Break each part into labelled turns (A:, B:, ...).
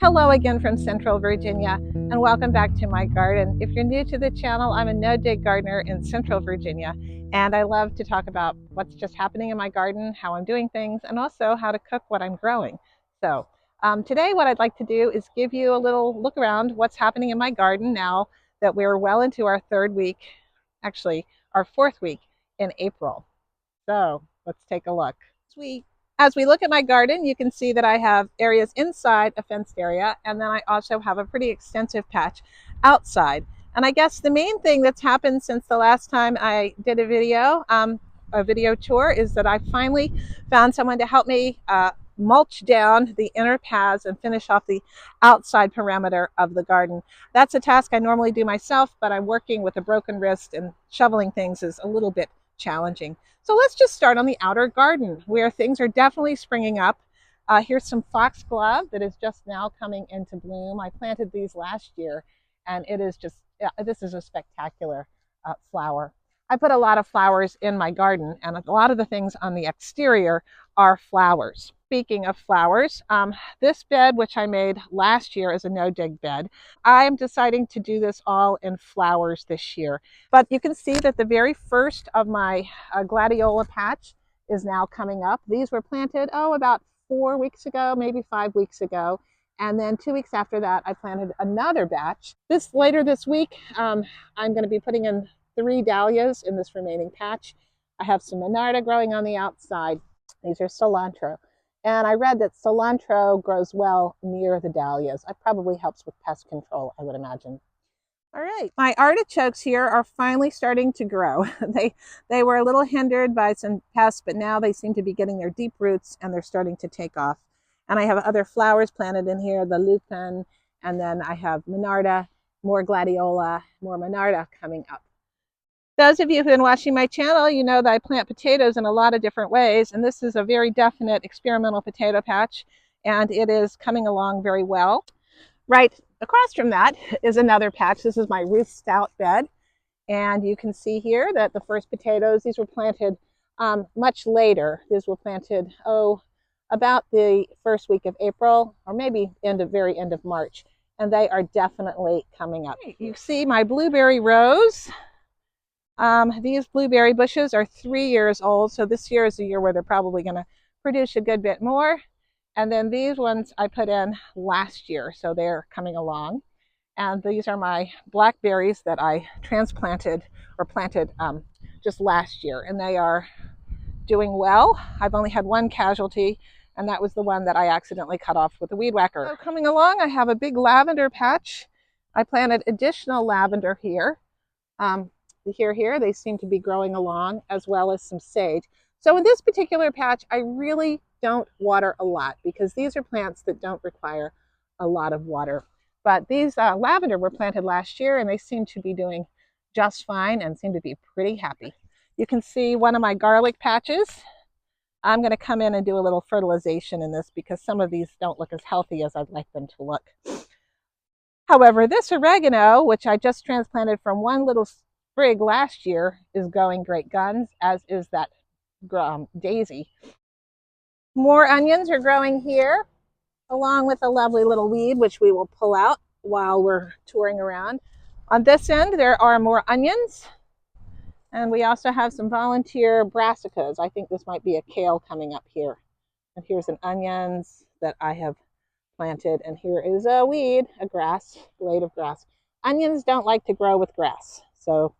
A: Hello again from Central Virginia, and welcome back to my garden. If you're new to the channel, I'm a no-dig gardener in Central Virginia, and I love to talk about what's just happening in my garden, how I'm doing things, and also how to cook what I'm growing. So today what I'd like to do is give you a little look around what's happening in my garden now that we're well into our third week, actually our fourth week in April. So let's take a look. As we look at my garden, you can see that I have areas inside a fenced area, and then I also have a pretty extensive patch outside. And I guess the main thing that's happened since the last time I did a video tour, is that I finally found someone to help me mulch down the inner paths and finish off the outside perimeter of the garden. That's a task I normally do myself, but I'm working with a broken wrist, and shoveling things is a little bit challenging. So let's just start on the outer garden where things are definitely springing up. Here's some foxglove that is just now coming into bloom. I planted these last year, and it is just, this is a spectacular flower. I put a lot of flowers in my garden, and a lot of the things on the exterior are flowers. Speaking of flowers, this bed, which I made last year, is a no-dig bed. I'm deciding to do this all in flowers this year. But you can see that the very first of my gladiola patch is now coming up. These were planted, about 4 weeks ago, maybe 5 weeks ago. And then 2 weeks after that, I planted another batch. Later this week, I'm going to be putting in 3 dahlias in this remaining patch. I have some monarda growing on the outside. These are cilantro. And I read that cilantro grows well near the dahlias. It probably helps with pest control, I would imagine. All right, my artichokes here are finally starting to grow. They were a little hindered by some pests, but now they seem to be getting their deep roots and they're starting to take off. And I have other flowers planted in here, the lupin, and then I have monarda, more gladiola, more monarda coming up. Those of you who've been watching my channel, you know that I plant potatoes in a lot of different ways, and this is a very definite experimental potato patch, and it is coming along very well. Right across from that is another patch. This is my Ruth Stout bed, and you can see here that the first potatoes, these were planted much later. These were planted, about the first week of April, or maybe very end of March, and they are definitely coming up. You see my blueberry rows. These blueberry bushes are 3 years old, so this year is the year where they're probably going to produce a good bit more. And then these ones I put in last year, so they're coming along. And these are my blackberries that I transplanted or planted just last year, and they are doing well. I've only had one casualty, and that was the one that I accidentally cut off with a weed whacker. So coming along, I have a big lavender patch. I planted additional lavender here. Here, they seem to be growing along, as well as some sage. So in this particular patch, I really don't water a lot because these are plants that don't require a lot of water. But these lavender were planted last year, and they seem to be doing just fine and seem to be pretty happy. You can see one of my garlic patches. I'm going to come in and do a little fertilization in this because some of these don't look as healthy as I'd like them to look. However, this oregano, which I just transplanted from one little sprig last year, is going great guns, as is that daisy. More onions are growing here, along with a lovely little weed, which we will pull out while we're touring around. On this end, there are more onions, and we also have some volunteer brassicas. I think this might be a kale coming up here. And here's an onions that I have planted, and here is a weed, a blade of grass. Onions don't like to grow with grass, so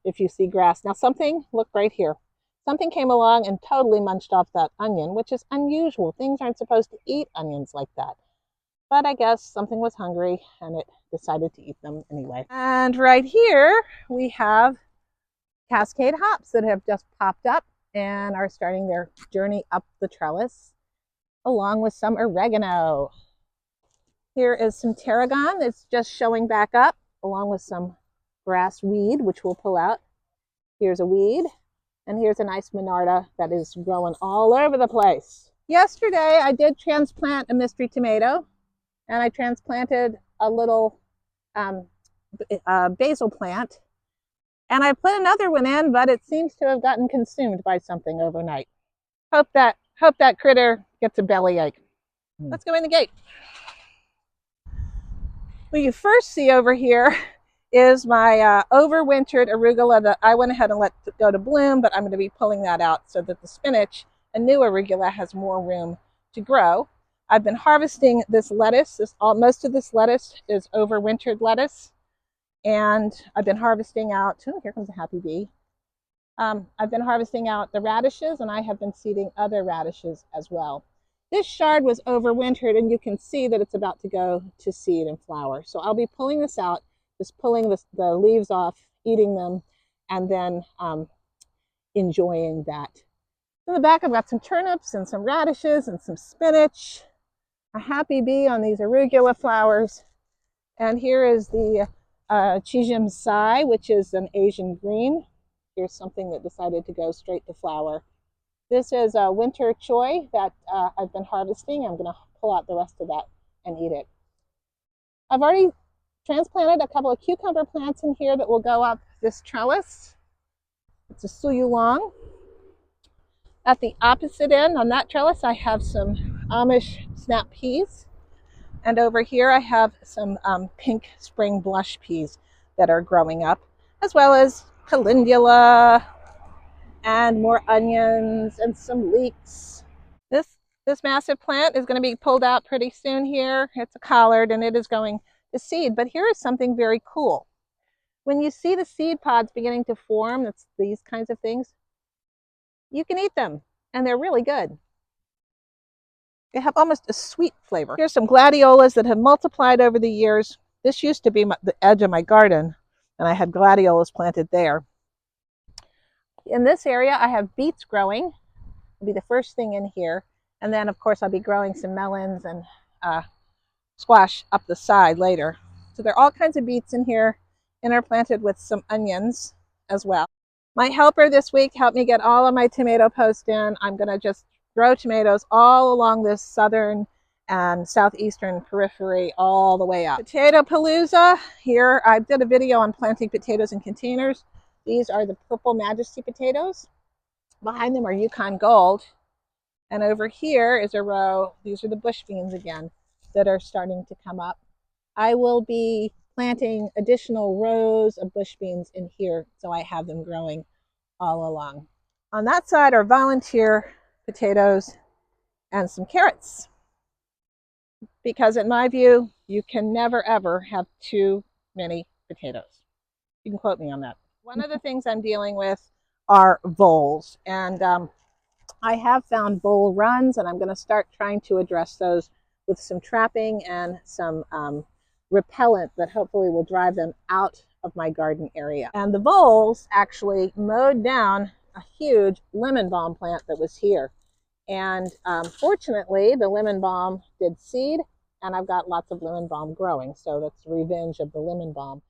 A: if you see grass. Now look right here. Something came along and totally munched off that onion, which is unusual. Things aren't supposed to eat onions like that. But I guess something was hungry and it decided to eat them anyway. And right here we have cascade hops that have just popped up and are starting their journey up the trellis, along with some oregano. Here is some tarragon that's just showing back up, along with some grass weed, which we'll pull out. Here's a weed, and here's a nice monarda that is growing all over the place. Yesterday, I did transplant a mystery tomato, and I transplanted a little basil plant, and I put another one in, but it seems to have gotten consumed by something overnight. Hope that critter gets a bellyache. Let's go in the gate. What you first see over here is my overwintered arugula that I went ahead and let go to bloom, but I'm going to be pulling that out so that the spinach, a new arugula, has more room to grow. I've been harvesting this lettuce. Most of this lettuce is overwintered lettuce, and I've been harvesting out. Oh, here comes a happy bee. I've been harvesting out the radishes, and I have been seeding other radishes as well. This chard was overwintered, and you can see that it's about to go to seed and flower. So I'll be pulling this out, just pulling the leaves off, eating them, and then enjoying that. In the back, I've got some turnips and some radishes and some spinach, a happy bee on these arugula flowers. And here is the Chijim Sai, which is an Asian green. Here's something that decided to go straight to flower. This is a winter choy that I've been harvesting. I'm going to pull out the rest of that and eat it. I've already transplanted a couple of cucumber plants in here that will go up this trellis. It's a suyulong. At the opposite end on that trellis, I have some Amish snap peas. And over here, I have some pink spring blush peas that are growing up, as well as calendula and more onions and some leeks. This massive plant is going to be pulled out pretty soon here. It's a collard and it is going to seed. But here is something very cool. When you see the seed pods beginning to form, that's these kinds of things, you can eat them and they're really good. They have almost a sweet flavor. Here's some gladiolas that have multiplied over the years. This used to be the edge of my garden, and I had gladiolas planted there. In this area, I have beets growing. It'll be the first thing in here. And then, of course, I'll be growing some melons and squash up the side later. So there are all kinds of beets in here, interplanted with some onions as well. My helper this week helped me get all of my tomato post in. I'm going to just grow tomatoes all along this southern and southeastern periphery all the way up. Potato Palooza. Here, I did a video on planting potatoes in containers. These are the Purple Majesty potatoes. Behind them are Yukon Gold. And over here is a row, these are the bush beans again, that are starting to come up. I will be planting additional rows of bush beans in here so I have them growing all along. On that side are volunteer potatoes and some carrots. Because in my view, you can never ever have too many potatoes. You can quote me on that. One of the things I'm dealing with are voles. And I have found vole runs, and I'm going to start trying to address those with some trapping and some repellent that hopefully will drive them out of my garden area. And the voles actually mowed down a huge lemon balm plant that was here. And fortunately, the lemon balm did seed, and I've got lots of lemon balm growing. So that's revenge of the lemon balm.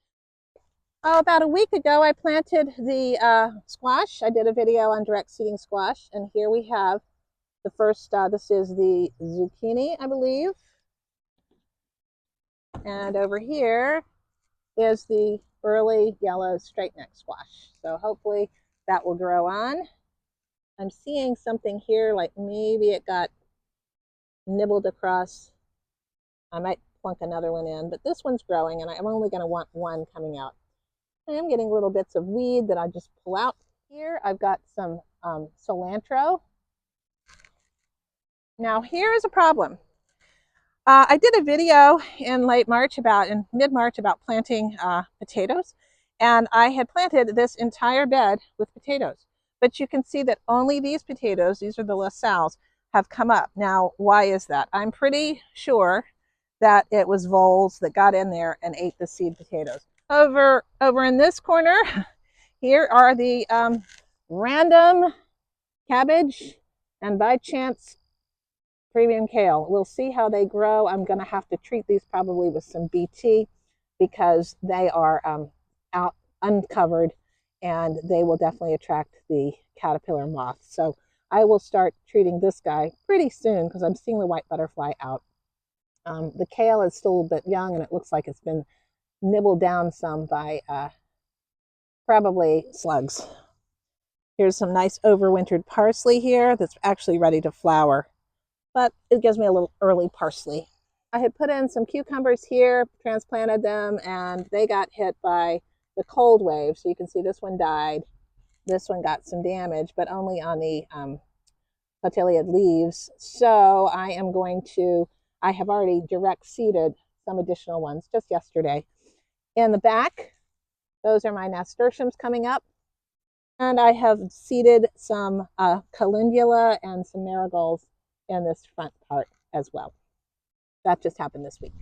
A: Oh, about a week ago, I planted the squash. I did a video on direct seeding squash, and here we have the first, this is the zucchini, I believe. And over here is the early yellow straight neck squash. So hopefully that will grow on. I'm seeing something here, like maybe it got nibbled across. I might plunk another one in, but this one's growing, and I'm only going to want one coming out. I am getting little bits of weed that I just pull out. Here I've got some cilantro. Now here is a problem. I did a video in mid-March about planting potatoes, and I had planted this entire bed with potatoes. But you can see that only these potatoes, these are the La Salles, have come up. Now, why is that? I'm pretty sure that it was voles that got in there and ate the seed potatoes. Over in this corner, here are the random cabbage and by chance premium kale. We'll see how they grow. I'm going to have to treat these probably with some BT because they are out uncovered and they will definitely attract the caterpillar moth. So I will start treating this guy pretty soon because I'm seeing the white butterfly out. The kale is still a bit young and it looks like it's been nibbled down some by probably slugs. Here's some nice overwintered parsley here that's actually ready to flower, but it gives me a little early parsley. I had put in some cucumbers here, transplanted them, and they got hit by the cold wave. So you can see this one died. This one got some damage, but only on the cotyledon leaves. So I have already direct seeded some additional ones just yesterday. In the back, those are my nasturtiums coming up. And I have seeded some calendula and some marigolds in this front part as well. That just happened this week.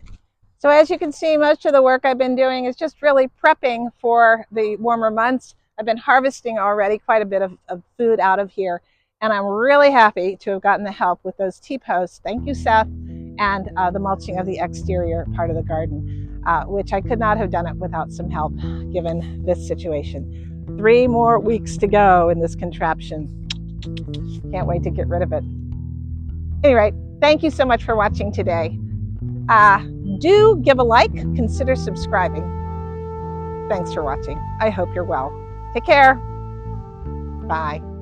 A: So as you can see, most of the work I've been doing is just really prepping for the warmer months. I've been harvesting already quite a bit of food out of here, and I'm really happy to have gotten the help with those T-posts. Thank you, Seth, and the mulching of the exterior part of the garden, which I could not have done it without some help given this situation. 3 more weeks to go in this contraption. Can't wait to get rid of it. Anyway, thank you so much for watching today. Do give a like, consider subscribing. Thanks for watching. I hope you're well. Take care. Bye.